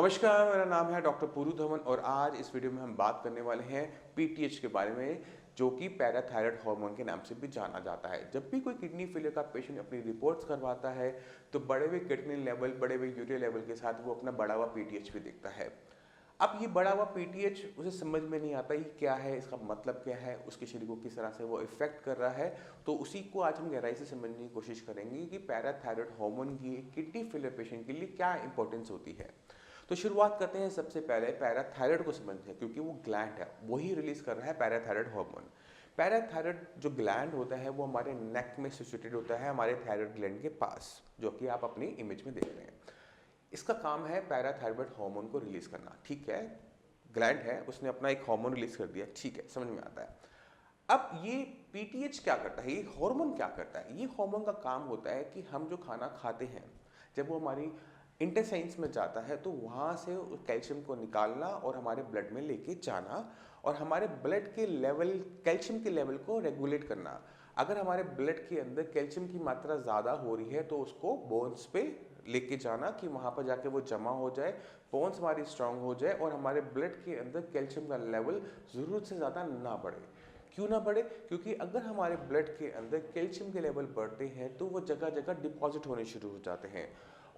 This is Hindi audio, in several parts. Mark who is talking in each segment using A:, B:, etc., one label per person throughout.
A: नमस्कार, मेरा नाम है डॉक्टर पुरु धवन और आज इस वीडियो में हम बात करने वाले हैं पीटीएच के बारे में, जो कि पैराथायराइड हार्मोन के नाम से भी जाना जाता है। जब भी कोई किडनी फेलियर का पेशेंट अपनी रिपोर्ट्स करवाता है तो बढ़े हुए किडनी लेवल, बढ़े हुए यूरिया लेवल के साथ वो अपना बढ़ा हुआ पीटीएच भी देखता है। अब ये बढ़ा हुआ पीटीएच उसे समझ में नहीं आता ये क्या है, इसका मतलब क्या है, उसके शरीर को किस तरह से वो इफेक्ट कर रहा है। तो उसी को आज हम गहराई से समझने की कोशिश करेंगे कि पैराथायराइड हार्मोन की किडनी फेलियर पेशेंट के लिए क्या इंपॉर्टेंस होती है। तो शुरुआत करते हैं सबसे पहले पैराथायराइड को समझते हैं, क्योंकि वो ग्लैंड है, वही रिलीज कर रहा है पैराथायराइड हार्मोन। पैराथायराइड जो ग्लैंड होता है वो हमारे नेक में सिचुएटेड होता है, हमारे थायराइड ग्लैंड के पास, जो कि आप अपनी इमेज में देख रहे हैं। इसका काम है पैराथायराइड हार्मोन को रिलीज करना। ठीक है, ग्लैंड है, उसने अपना एक हार्मोन रिलीज कर दिया, ठीक है, समझ में आता है। अब ये पीटीएच क्या करता है, ये हार्मोन क्या करता है? ये हार्मोन का काम होता है कि हम जो खाना खाते हैं, जब वो हमारी इंटेस्टाइन्स में जाता है तो वहाँ से कैल्शियम को निकालना और हमारे ब्लड में लेके जाना और हमारे ब्लड के लेवल, कैल्शियम के लेवल को रेगुलेट करना। अगर हमारे ब्लड के अंदर कैल्शियम की मात्रा ज़्यादा हो रही है तो उसको बोन्स पे लेके जाना कि वहाँ पर जाके वो जमा हो जाए, बोन्स हमारी स्ट्रांग हो जाए और हमारे ब्लड के अंदर कैल्शियम का लेवल ज़रूरत से ज़्यादा ना बढ़े। क्यों ना बढ़े? क्योंकि अगर हमारे ब्लड के अंदर कैल्शियम के लेवल बढ़ते हैं तो वो जगह जगह डिपॉजिट होने शुरू हो जाते हैं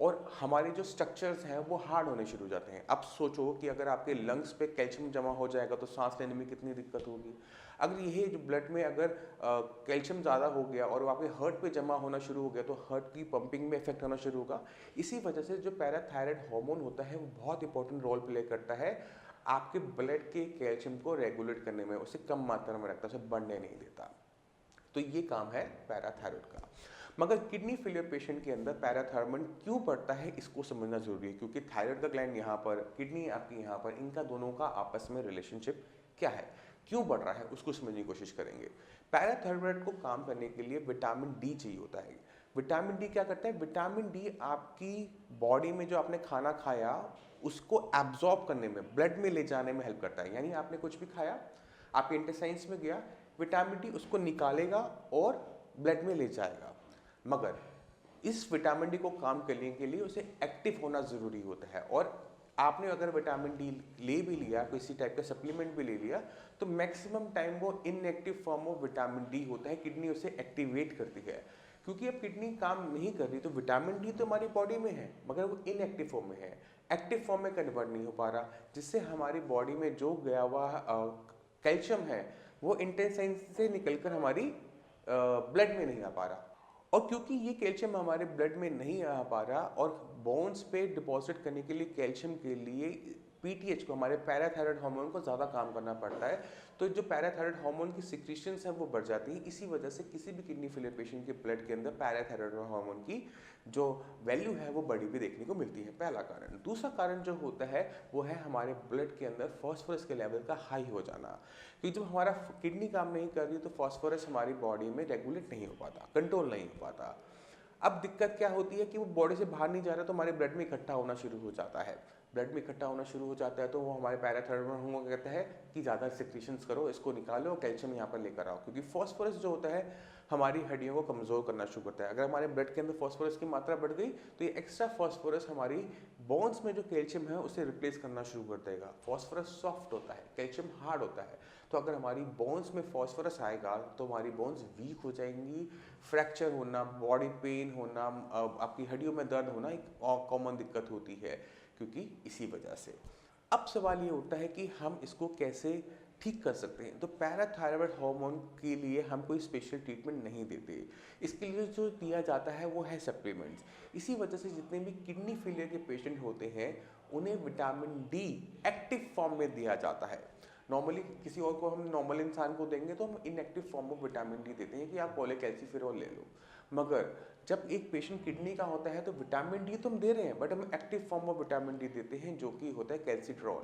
A: और हमारे जो स्ट्रक्चर्स हैं वो हार्ड होने शुरू हो जाते हैं। अब सोचो कि अगर आपके लंग्स पे कैल्शियम जमा हो जाएगा तो सांस लेने में कितनी दिक्कत होगी। अगर ये जो ब्लड में अगर कैल्शियम ज़्यादा हो गया और वो आपके हार्ट पे जमा होना शुरू हो गया तो हार्ट की पंपिंग में इफेक्ट होना शुरू होगा। इसी वजह से जो पैराथायराइड हार्मोन होता है वो बहुत इंपॉर्टेंट रोल प्ले करता है आपके ब्लड के कैल्शियम को रेगुलेट करने में, उसे कम मात्रा में रखता है, उसे बढ़ने नहीं देता। तो ये काम है पैराथायराइड का। मगर किडनी फेलियर पेशेंट के अंदर पैराथायराइड क्यों बढ़ता है इसको समझना जरूरी है, क्योंकि थायराइड का ग्लैंड यहाँ पर, किडनी आपकी यहाँ पर, इनका दोनों का आपस में रिलेशनशिप क्या है, क्यों बढ़ रहा है, उसको समझने की कोशिश करेंगे। पैराथायराइड को काम करने के लिए विटामिन डी चाहिए होता है। विटामिन डी क्या करता है? विटामिन डी आपकी बॉडी में जो आपने खाना खाया उसको एब्जॉर्ब करने में, ब्लड में ले जाने में हेल्प करता है। यानी आपने कुछ भी खाया, आपके इंटेस्टाइन्स में गया, विटामिन डी उसको निकालेगा और ब्लड में ले जाएगा। मगर इस विटामिन डी को काम करने के लिए उसे एक्टिव होना जरूरी होता है और आपने अगर विटामिन डी ले भी लिया, किसी टाइप का सप्लीमेंट भी ले लिया, तो मैक्सिमम टाइम वो inactive form of vitamin D होता है, किडनी उसे एक्टिवेट करती है। क्योंकि अब किडनी काम नहीं कर रही तो विटामिन डी तो हमारी बॉडी में है मगर वो इनएक्टिव फॉर्म में है, एक्टिव फॉर्म में कन्वर्ट नहीं हो पा रहा, जिससे हमारी बॉडी में जो गया हुआ कैल्शियम है वो इंटेस्टाइन से निकलकर हमारी ब्लड में नहीं आ पा रहा। और क्योंकि ये कैल्शियम हमारे ब्लड में नहीं आ पा रहा और बोन्स पे डिपॉजिट करने के लिए कैल्शियम के लिए पीटीएच को, हमारे पैराथायराइड हार्मोन को ज़्यादा काम करना पड़ता है, तो जो पैराथायराइड हार्मोन की सिक्रीशंस हैं वो बढ़ जाती हैं। इसी वजह से किसी भी किडनी फेलियर पेशेंट के ब्लड के अंदर पैराथायराइड हार्मोन की जो वैल्यू है वो बढ़ी हुई देखने को मिलती है, पहला कारण। दूसरा कारण जो होता है वो है हमारे ब्लड के अंदर फॉस्फोरस के लेवल का हाई हो जाना। क्योंकि जब हमारा किडनी काम नहीं कर रही तो फॉस्फोरस हमारी बॉडी में रेगुलेट नहीं हो पाता, कंट्रोल नहीं हो पाता। अब दिक्कत क्या होती है कि वो बॉडी से बाहर नहीं जा रहा तो हमारे ब्लड में इकट्ठा होना शुरू हो जाता है। ब्लड में इकट्ठा होना शुरू हो जाता है तो वो हमारे पैराथायराइड हार्मोन कहता है कि ज़्यादा सिक्रीशंस करो, इसको निकालो, कैल्शियम यहाँ पर लेकर आओ। क्योंकि फॉस्फोरस जो होता है हमारी हड्डियों को कमज़ोर करना शुरू करता है। अगर हमारे ब्लड के अंदर फॉस्फोरस की मात्रा बढ़ गई तो ये एक्स्ट्रा फॉस्फोरस हमारी बोन्स में जो कैल्शियम है उसे रिप्लेस करना शुरू कर देगा। फॉस्फोरस सॉफ्ट होता है, कैल्शियम हार्ड होता है, तो अगर हमारी बोन्स में फॉस्फोरस आएगा तो हमारी बोन्स वीक हो जाएंगी, फ्रैक्चर होना, बॉडी पेन होना, आपकी हड्डियों में दर्द होना एक कॉमन दिक्कत होती है क्योंकि इसी वजह से। अब सवाल ये उठता है कि हम इसको कैसे ठीक कर सकते हैं। तो पैराथायराइड हार्मोन के लिए हम कोई स्पेशल ट्रीटमेंट नहीं देते, इसके लिए जो दिया जाता है वो है सप्लीमेंट्स। इसी वजह से जितने भी किडनी फेलियर के पेशेंट होते हैं उन्हें विटामिन डी एक्टिव फॉर्म में दिया जाता है। नॉर्मली किसी और को, हम नॉर्मल इंसान को देंगे तो हम inactive form of vitamin D देते हैं कि आप पॉलीकैल्सिफेरॉल ले लो। मगर जब एक पेशेंट किडनी का होता है तो विटामिन डी तो हम दे रहे हैं बट हम active form of vitamin D देते हैं जो कि होता है कैल्सिट्रॉल।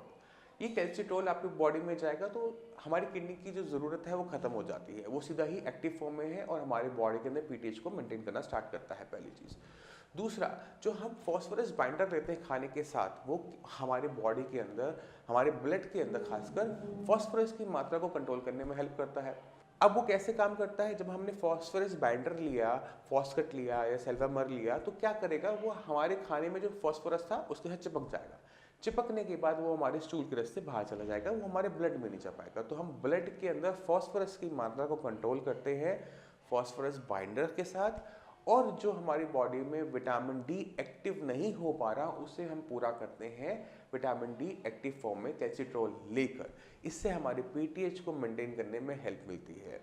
A: ये कैल्सिट्रॉल आपकी बॉडी में जाएगा तो हमारी किडनी की जो ज़रूरत है वो खत्म हो जाती है, वो सीधा ही एक्टिव फॉर्म में है और हमारे बॉडी के अंदर पीटीएच को मेंटेन करना स्टार्ट करता है, पहली चीज़। दूसरा, जो हम फॉस्फोरस बाइंडर लेते हैं खाने के साथ, वो हमारे बॉडी के अंदर, हमारे ब्लड के अंदर खासकर फॉस्फोरस की मात्रा को कंट्रोल करने में हेल्प करता है। अब वो कैसे काम करता है? जब हमने फॉस्फोरस बाइंडर लिया, फॉस्फेट लिया या सल्फामर लिया तो क्या करेगा, वो हमारे खाने में जो फॉस्फोरस था उसके साथ चिपक जाएगा। चिपकने के बाद वो हमारे स्टूल के रास्ते बाहर चला जाएगा, वो हमारे ब्लड में नहीं जा पाएगा। तो हम ब्लड के अंदर फॉस्फोरस की मात्रा को कंट्रोल करते हैं फॉस्फोरस बाइंडर के साथ, और जो हमारी बॉडी में विटामिन डी एक्टिव नहीं हो पा रहा उसे हम पूरा करते हैं विटामिन डी एक्टिव फॉर्म में कैल्सिट्रोल लेकर। इससे हमारे पीटीएच को मेंटेन करने में हेल्प मिलती है।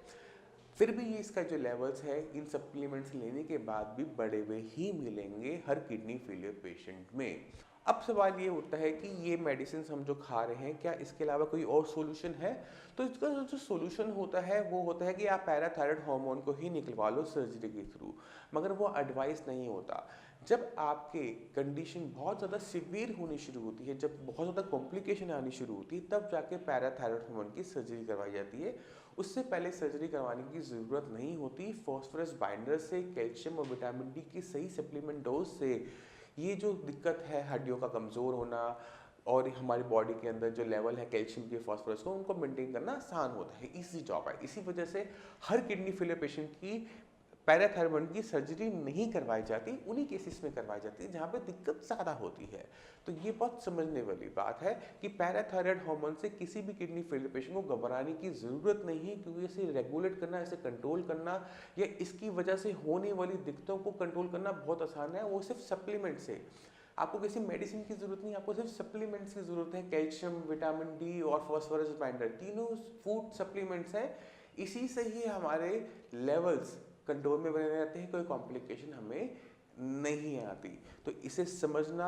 A: फिर भी ये इसका जो लेवल्स है इन सप्लीमेंट्स लेने के बाद भी बढ़े हुए ही मिलेंगे हर किडनी फेलियर पेशेंट में। अब सवाल ये उठता है कि ये मेडिसिन हम जो खा रहे हैं क्या इसके अलावा कोई और सॉल्यूशन है? तो इसका जो सॉल्यूशन होता है वो होता है कि आप पैराथायराइड हार्मोन को ही निकलवा लो सर्जरी के थ्रू, मगर वो एडवाइस नहीं होता। जब आपके कंडीशन बहुत ज़्यादा सीवियर होनी शुरू होती है, जब बहुत ज़्यादा कॉम्प्लिकेशन आनी शुरू होती है, तब जाके पैराथायराइड हार्मोन की सर्जरी करवाई जाती है। उससे पहले सर्जरी करवाने की ज़रूरत नहीं होती। फॉस्फोरस बाइंडर से, कैल्शियम और विटामिन डी की सही सप्लीमेंट डोज से ये जो दिक्कत है हड्डियों का कमज़ोर होना और हमारी बॉडी के अंदर जो लेवल है कैल्शियम के फॉस्फोरस को, उनको मेंटेन करना आसान होता है, इजी जॉब है। इसी वजह से हर किडनी फेलियर पेशेंट की पैराथायराइड की सर्जरी नहीं करवाई जाती, उन्हीं केसेस में करवाई जाती है जहाँ पे दिक्कत ज़्यादा होती है। तो ये बहुत समझने वाली बात है कि पैराथायराइड हार्मोन से किसी भी किडनी फेलियर पेशेंट को घबराने की ज़रूरत नहीं है, क्योंकि इसे रेगुलेट करना, इसे कंट्रोल करना या इसकी वजह से होने वाली दिक्कतों को कंट्रोल करना बहुत आसान है। वो सिर्फ सप्लीमेंट से, आपको किसी मेडिसिन की ज़रूरत नहीं, आपको सिर्फ सप्लीमेंट्स की ज़रूरत है। कैल्शियम, विटामिन डी और फॉस्फोरस बाइंडर तीनों फूड सप्लीमेंट्स हैं। इसी से ही हमारे लेवल्स कंट्रोल में बने रहते हैं, कोई कॉम्प्लिकेशन हमें नहीं आती। तो इसे समझना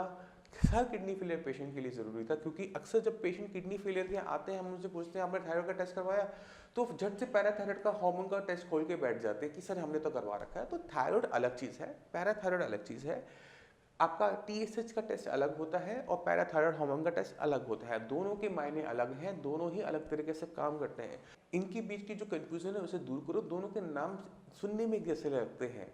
A: हर किडनी फेलियर पेशेंट के लिए ज़रूरी था, क्योंकि अक्सर जब पेशेंट किडनी फेलियर के आते हैं हम उनसे पूछते हैं आपने थायराइड का टेस्ट करवाया, तो झट से पैराथायराइड का हार्मोन का टेस्ट खोल के बैठ जाते हैं कि सर हमने तो करवा रखा है। तो थायराइड अलग चीज़ है, पैराथायराइड अलग चीज़ है। आपका टीएसएच का टेस्ट अलग होता है और पैराथायराइड हार्मोन का टेस्ट अलग होता है। दोनों के मायने अलग हैं, दोनों ही अलग तरीके से काम करते हैं। इनके बीच की जो कंफ्यूजन है उसे दूर करो। दोनों के नाम सुनने में जैसे लगते हैं,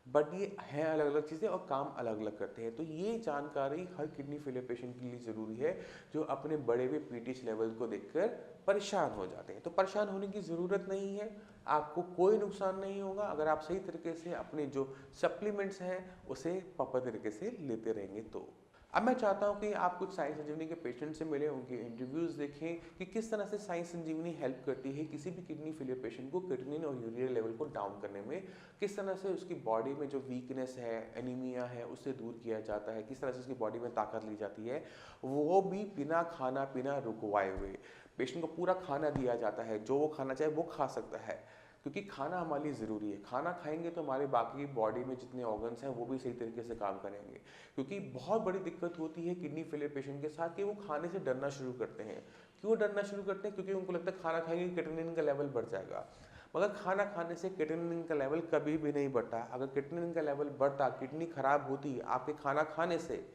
A: बट ये हैं अलग अलग चीज़ें और काम अलग अलग करते हैं। तो ये जानकारी हर किडनी फेलियर पेशेंट के लिए ज़रूरी है जो अपने बड़े हुए पीटीएच लेवल को देखकर परेशान हो जाते हैं। तो परेशान होने की ज़रूरत नहीं है, आपको कोई नुकसान नहीं होगा अगर आप सही तरीके से अपने जो सप्लीमेंट्स हैं उसे प्रॉपर तरीके से लेते रहेंगे। तो अब मैं चाहता हूं कि आप कुछ साइंस संजीवनी के पेशेंट से मिले, उनके इंटरव्यूज़ देखें कि किस तरह से साइंस संजीवनी हेल्प करती है किसी भी किडनी फेलियर पेशेंट को क्रिएटिनिन और यूरिया लेवल को डाउन करने में, किस तरह से उसकी बॉडी में जो वीकनेस है, एनीमिया है, उससे दूर किया जाता है, किस तरह से उसकी बॉडी में ताकत ली जाती है, वो भी बिना खाना पीना रुकवाए हुए। पेशेंट को पूरा खाना दिया जाता है, जो वो खाना चाहे वो खा सकता है, क्योंकि खाना हमारे लिए ज़रूरी है। खाना खाएंगे तो हमारे बाकी बॉडी में जितने ऑर्गन्स हैं वो भी सही तरीके से काम करेंगे। क्योंकि बहुत बड़ी दिक्कत होती है किडनी फेलियर पेशेंट के साथ कि वो खाने से डरना शुरू करते हैं। क्यों डरना शुरू करते हैं? क्योंकि उनको लगता है खाना खाएंगे क्रिएटिनिन का लेवल बढ़ जाएगा, मगर खाना खाने से क्रिएटिनिन का लेवल कभी भी नहीं बढ़ता। अगर क्रिएटिनिन का लेवल बढ़ता, किडनी खराब होती आपके खाना खाने से,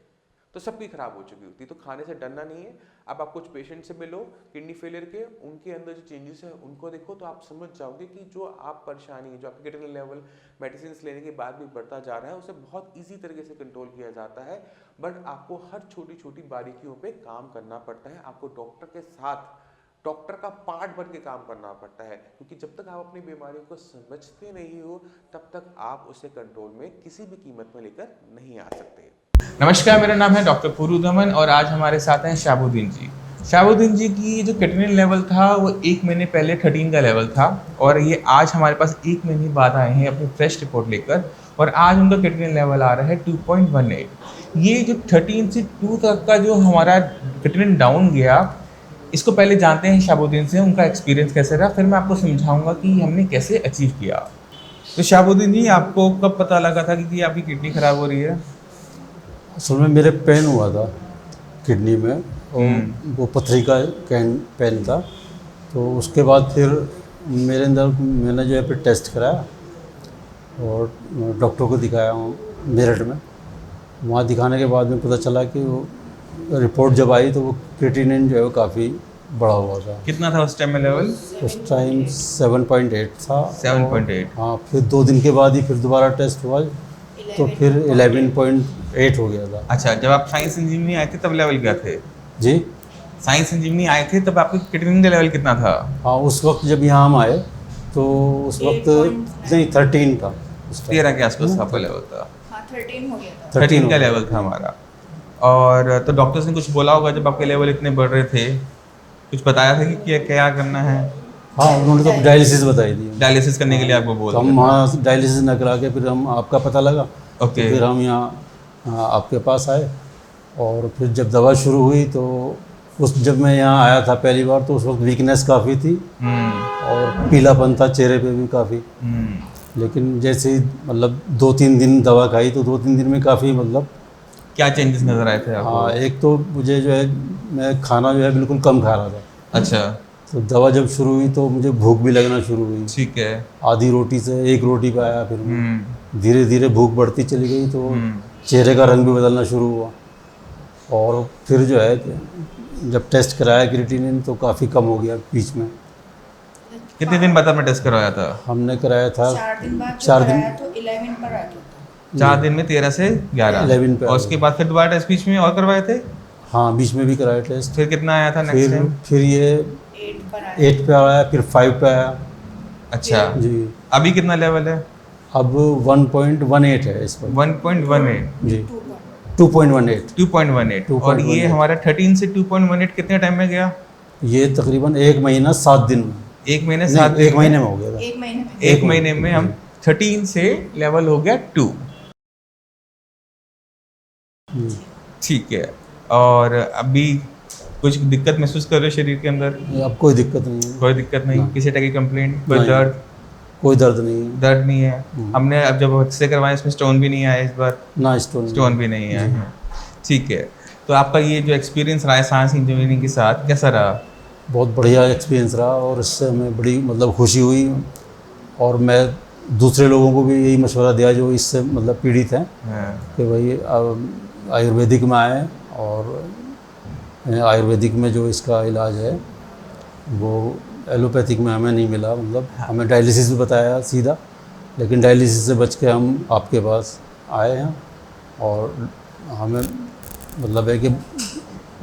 A: तो सबकी खराब हो चुकी होती। तो खाने से डरना नहीं है। अब आप कुछ पेशेंट से मिलो किडनी फेलियर के, उनके अंदर जो चेंजेस है उनको देखो, तो आप समझ जाओगे कि जो आप परेशानी है, जो आपके क्रिएटिनिन लेवल मेडिसिन लेने के बाद भी बढ़ता जा रहा है, उसे बहुत ईजी तरीके से कंट्रोल किया जाता है। बट आपको हर छोटी छोटी बारीकियों पर काम करना पड़ता है। आपको डॉक्टर के साथ, डॉक्टर का पार्ट बन के काम करना पड़ता है, क्योंकि जब तक आप अपनी बीमारियों को समझते नहीं हो तब तक आप उसे कंट्रोल में किसी भी कीमत में लेकर नहीं आ सकते।
B: नमस्कार, मेरा नाम है डॉक्टर पुरुधमन और आज हमारे साथ हैं शाहबुद्दीन जी। शाहबुद्दीन जी की जो क्रिएटिनिन लेवल था वो 1 महीने पहले 13 का लेवल था और ये आज हमारे पास 1 महीने बाद आए हैं अपनी फ्रेश रिपोर्ट लेकर, और आज उनका क्रिएटिनिन लेवल आ रहा है 2.18। ये जो 13 से 2 तक का जो हमारा क्रिएटिनिन डाउन गया, इसको पहले जानते हैं शाहबुद्दीन से, उनका एक्सपीरियंस कैसे रहा, फिर मैं आपको समझाऊंगा कि हमने कैसे अचीव किया। तो शाहबुद्दीन जी, आपको कब पता लगा था कि आपकी किडनी खराब हो रही है?
C: असल में मेरे पेन हुआ था किडनी में, और वो पथरी का पेन था। तो उसके बाद फिर मेरे अंदर मैंने जो है फिर टेस्ट कराया और डॉक्टर को दिखाया मेरठ में। वहाँ दिखाने के बाद में पता चला कि वो रिपोर्ट जब आई तो वो क्रिएटिनिन जो है वो काफ़ी बढ़ा हुआ था।
B: कितना था उस टाइम में लेवल?
C: उस टाइम 7.8 था।
B: 7.8।
C: हाँ, फिर 2 दिन के बाद ही फिर दोबारा टेस्ट हुआ तो फिर 11.8 हो गया था।
B: अच्छा, जब आप साइंस इंजीनियरिंग आए थे तब लेवल क्या थे?
C: जी,
B: साइंस इंजीनियरिंग आए थे तब आपके क्रिएटिनिन का लेवल कितना था?
C: हाँ, उस वक्त जब यहाँ हम आए तो उस वक्त नहीं 13 था।
B: 13 के आसपास आपका लेवल था।
D: हाँ, 13 हो गया था।
B: 13 का लेवल था हमारा। और तो डॉक्टर्स ने कुछ बोला होगा जब आपके लेवल इतने बढ़ रहे थे, कुछ बताया था कि क्या क्या करना है?
C: हाँ, उन्होंने तो डायलिसिस बताई थी।
B: डायलिसिस करने के लिए आपको बोल
C: तो हम वहाँ डायलिसिस न करा के फिर हम आपका पता लगा, तो
B: ओके।
C: फिर हम यहाँ आपके पास आए। और फिर जब दवा शुरू हुई तो जब मैं यहाँ आया था पहली बार तो उस वक्त वीकनेस काफ़ी थी और पीलापन था चेहरे पे भी काफ़ी। लेकिन जैसे ही मतलब 2-3 दिन दवा खाई तो 2-3 दिन में काफ़ी मतलब
B: क्या चेंजेस नजर आए थे आपको?
C: हाँ, एक तो मुझे जो है मैं खाना जो है बिल्कुल कम खा रहा था।
B: अच्छा,
C: तो दवा जब शुरू हुई तो मुझे भूख भी लगना शुरू हुई।
B: ठीक है।
C: आधी रोटी से 1 रोटी पे आया, फिर धीरे धीरे भूख बढ़ती चली गई तो चेहरे का रंग भी बदलना शुरू हुआ। और फिर जो है जब टेस्ट कराया क्रिएटिनिन तो काफ़ी कम हो गया बीच में।
B: कितने दिन बाद आपने टेस्ट करवाया था?
C: हमने कराया था
D: 4 दिन बाद
C: 4 दिन
D: तो 11 पर आ गया था।
B: 4 दिन में 13 से 11।
C: 11 पे
B: और उसके बाद फिर दोबारा टेस्ट बीच में और करवाए थे?
C: हाँ, बीच में भी कराया टेस्ट।
B: फिर कितना आया था नेक्स्ट टाइम?
C: फिर ये
D: 8 पर आया।
C: 8 पे आया, फिर 5 पे आया।
B: अच्छा,
C: जी,
B: अभी कितना लेवल है?
C: अब 1.18 है इस पर।
B: 1.18।
C: जी,
D: 2
C: 2.18।
B: 2.18। और ये हमारा 13 से 2.18 कितने टाइम में गया?
C: ये तकरीबन 1 महीना 7 दिन में।
B: 1 महीने
C: नहीं,
B: 7
C: 1 महीने में हो गया था।
D: 1 महीने में।
B: 1 महीने में हम 13 से लेवल हो गया 2। ठीक है। और अभी कुछ दिक्कत महसूस कर रहे हो शरीर के अंदर?
C: अब कोई दिक्कत नहीं है,
B: कोई दिक्कत नहीं? किसी तरह की कंप्लेंट, कोई
C: नहीं।
B: दर्द?
C: कोई दर्द नहीं है।
B: दर्द नहीं है। हमने अब जब एक्सरे करवाया इसमें स्टोन भी नहीं आया इस बार?
C: ना स्टोन
B: भी नहीं आया है। ठीक है। तो आपका ये जो एक्सपीरियंस रहा है सांस इंजीनियरिंग के साथ, कैसा रहा?
C: बहुत बढ़िया एक्सपीरियंस रहा और इससे हमें बड़ी मतलब खुशी हुई। और मैं दूसरे लोगों को भी यही मशवरा दिया जो इससे मतलब पीड़ित हैं कि भाई आयुर्वेदिक में आए। और आयुर्वेदिक में जो इसका इलाज है वो एलोपैथिक में हमें नहीं मिला, मतलब हमें डायलिसिस भी बताया सीधा, लेकिन डायलिसिस से बच के हम आपके पास आए हैं। और हमें मतलब है कि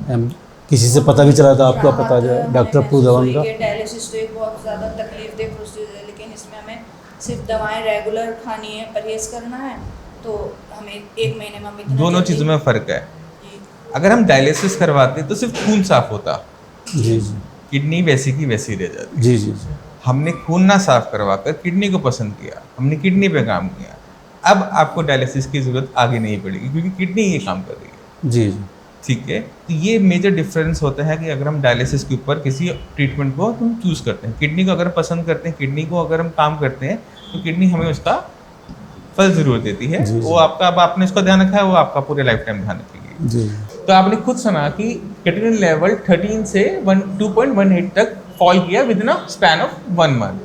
C: हम किसी से पता भी चला था आपका पता जो है डॉक्टर पुरुधवन का।
D: डायलिसिस तो एक बहुत ज़्यादा तकलीफदेह प्रोसीजर है, लेकिन इसमें हमें सिर्फ दवाएं रेगुलर खानी है, परहेज करना है। तो हमें 1 महीने में हम इतना
B: दोनों
D: जल्दी-
B: चीज़ों में फ़र्क है।
D: जी।
B: अगर हम डायलिसिस करवाते तो सिर्फ खून साफ होता,
C: जी जी
B: किडनी वैसी की वैसी रह जाती।
C: जी जी जी
B: हमने खून ना साफ करवाकर किडनी को पसंद किया, हमने किडनी पे काम किया। अब आपको डायलिसिस की ज़रूरत आगे नहीं पड़ेगी क्योंकि किडनी ये काम कर रही है।
C: जी जी
B: ठीक है। तो ये मेजर डिफरेंस होता है कि अगर हम डायलिसिस के ऊपर किसी ट्रीटमेंट को हम चूज़ करते हैं, किडनी को अगर पसंद करते हैं, किडनी को अगर हम काम करते हैं तो किडनी हमें उसका फल ज़रूर देती है।
C: जी, जी।
B: वो आपका, अब आपने इसको ध्यान रखा है, वो आपका पूरे लाइफ टाइम ध्यान रखेगी।
C: जी
B: तो आपने खुद सुना कि क्रिएटिनिन लेवल 13 से 2.18 तक फॉल किया with in a span of 1 month.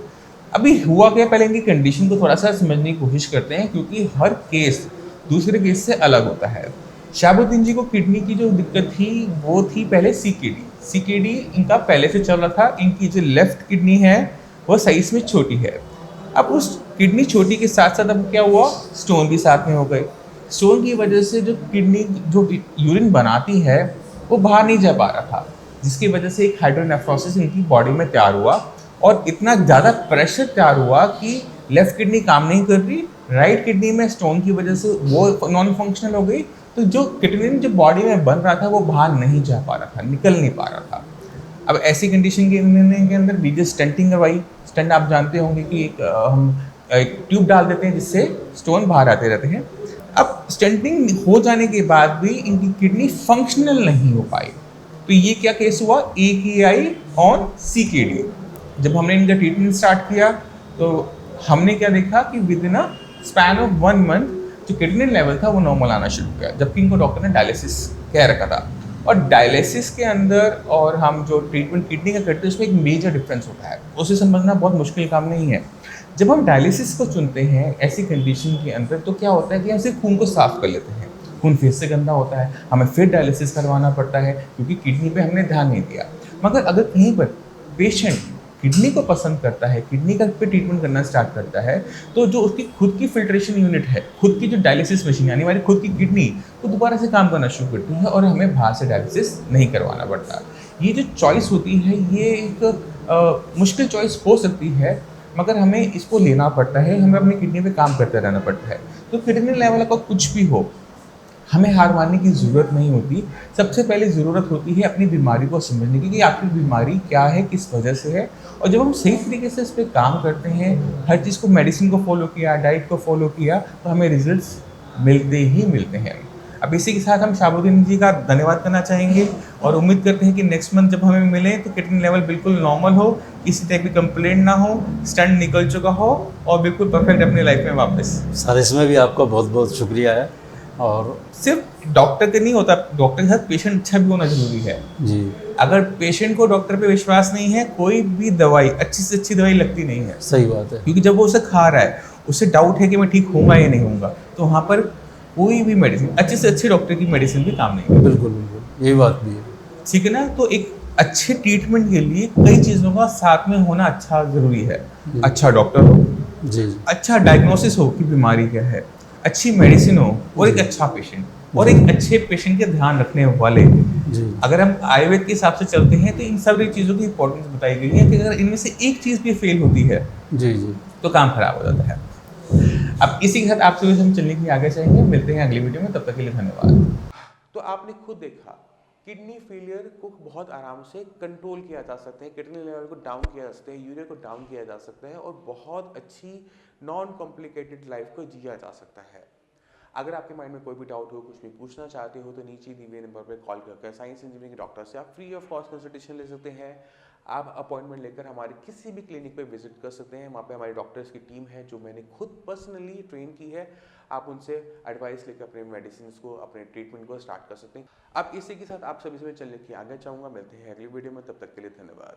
B: अभी हुआ क्या, पहले इनकी कंडीशन को थोड़ा सा समझने की कोशिश करते हैं क्योंकि हर केस दूसरे केस से अलग होता है। शहाबुद्दीन जी को किडनी की जो दिक्कत थी वो थी पहले सीकेडी इनका पहले से चल रहा था। इनकी जो लेफ्ट किडनी है वो साइज में छोटी है। अब उस किडनी छोटी के साथ साथ अब क्या हुआ, स्टोन भी साथ में हो गए। स्टोन की वजह से जो किडनी जो यूरिन बनाती है वो बाहर नहीं जा पा रहा था, जिसकी वजह से एक हाइड्रोनेफ्रोसिस इनकी बॉडी में तैयार हुआ और इतना ज़्यादा प्रेशर तैयार हुआ कि लेफ्ट किडनी काम नहीं कर रही, राइट किडनी में स्टोन की वजह से वो नॉन फंक्शनल हो गई। तो जो क्रिएटिनिन जो बॉडी में बन रहा था वो बाहर नहीं जा पा रहा था, निकल नहीं पा रहा था। अब ऐसी कंडीशन के अंदर बीजे स्टेंटिंग करवाई। स्टेंट आप जानते होंगे कि हम एक ट्यूब डाल देते हैं जिससे स्टोन बाहर आते रहते हैं। अब स्टेंटिंग हो जाने के बाद भी इनकी किडनी फंक्शनल नहीं हो पाई। तो ये क्या केस हुआ, AKI ऑन CKD। जब हमने इनका ट्रीटमेंट स्टार्ट किया तो हमने क्या देखा कि with in a span of 1 month जो क्रिएटिनिन लेवल था वो नॉर्मल आना शुरू किया, जबकि इनको डॉक्टर ने डायलिसिस कह रखा था। और डायलिसिस के अंदर और हम जो ट्रीटमेंट किडनी का करते हैं उसमें एक मेजर डिफरेंस होता है, उसे समझना बहुत मुश्किल काम नहीं है। जब हम डायलिसिस को चुनते हैं ऐसी कंडीशन के अंदर तो क्या होता है कि हम सिर्फ खून को साफ कर लेते हैं, खून फिर से गंदा होता है, हमें फिर डायलिसिस करवाना पड़ता है क्योंकि किडनी पे हमने ध्यान नहीं दिया। मगर अगर कहीं पर पेशेंट किडनी को पसंद करता है, किडनी का पे ट्रीटमेंट करना स्टार्ट करता है, तो जो उसकी खुद की फिल्ट्रेशन यूनिट है, खुद की जो डायलिसिस मशीन यानी हमारी खुद की किडनी वो दोबारा से काम करना शुरू करती है और हमें बाहर से डायलिसिस नहीं करवाना पड़ता। ये जो चॉइस होती है ये एक मुश्किल चॉइस हो सकती है, मगर हमें इसको लेना पड़ता है, हमें अपनी किडनी पे काम करते रहना पड़ता है। तो क्रिएटिनिन लेवल का कुछ भी हो, हमें हार मानने की ज़रूरत नहीं होती। सबसे पहले ज़रूरत होती है अपनी बीमारी को समझने की कि आपकी बीमारी क्या है, किस वजह से है, और जब हम सही तरीके से इस पे काम करते हैं, हर चीज़ को, मेडिसिन को फ़ॉलो किया, डाइट को फ़ॉलो किया, तो हमें रिज़ल्ट्स मिलते ही मिलते हैं। अब इसी के साथ हम शाहबुद्दीन जी का धन्यवाद करना चाहेंगे और उम्मीद करते हैं कि नेक्स्ट मंथ जब हमें मिलें तो किडनी लेवल बिल्कुल नॉर्मल हो, किसी टाइप की कंप्लेंट ना हो, स्टंट निकल चुका हो और बिल्कुल परफेक्ट अपनी लाइफ में वापस।
C: सर इसमें भी आपका बहुत बहुत शुक्रिया है। और
B: सिर्फ डॉक्टर के नहीं होता, डॉक्टर के साथ पेशेंट अच्छा भी होना जरूरी है।
C: जी
B: अगर पेशेंट को डॉक्टर पे विश्वास नहीं है, कोई भी दवाई, अच्छी से अच्छी दवाई लगती नहीं है,
C: सही बात है।
B: क्योंकि जब वो उसे खा रहा है, उसे डाउट है कि मैं ठीक होऊंगा या नहीं होऊंगा, तो वहाँ पर कोई भी मेडिसिन, अच्छे से अच्छे डॉक्टर की मेडिसिन भी काम नहीं है।
C: बिल्कुल बिल्कुल, यही बात भी है।
B: ठीक है ना। तो एक अच्छे ट्रीटमेंट के लिए कई चीज़ों का साथ में होना अच्छा ज़रूरी है। अच्छा डॉक्टर हो,
C: जी जी
B: अच्छा डायग्नोसिस हो कि बीमारी क्या है, अच्छी मेडिसिन हो, और एक अच्छा पेशेंट, और एक अच्छे पेशेंट के ध्यान रखने वाले।
C: जी
B: अगर हम आयुर्वेद के हिसाब से चलते हैं तो इन सभी चीज़ों की इंपॉर्टेंस बताई गई है कि अगर इनमें से एक चीज़ भी फेल होती है
C: जी जी।
B: तो काम खराब हो जाता है। अब इसी के साथ आपसे हम चलने के लिए आगे चाहेंगे। मिलते हैं अगली वीडियो में, तब तक के लिए धन्यवाद।
A: तो आपने खुद देखा, किडनी फेलियर को बहुत आराम से कंट्रोल किया जा सकता है, किडनी लेवल को डाउन किया जा सकता है, यूरिया को डाउन किया जा सकता है और बहुत अच्छी नॉन कॉम्प्लिकेटेड लाइफ को जिया जा सकता है। अगर आपके माइंड में कोई भी डाउट हो, कुछ भी पूछना चाहते हो, तो नीचे दिए हुए नंबर पर कॉल करके साइंस इंजीनियरिंग डॉक्टर से आप फ्री ऑफ कॉस्ट कंसल्टेशन ले सकते हैं। आप अपॉइंटमेंट लेकर हमारे किसी भी क्लिनिक पे विजिट कर सकते हैं। वहाँ पे हमारे डॉक्टर्स की टीम है जो मैंने खुद पर्सनली ट्रेन की है। आप उनसे एडवाइस लेकर अपने मेडिसिन को, अपने ट्रीटमेंट को स्टार्ट कर सकते हैं। अब इसी के साथ आप सभी से मैं चलने की आगे चाहूँगा। मिलते हैं अगली वीडियो में, तब तक के लिए धन्यवाद।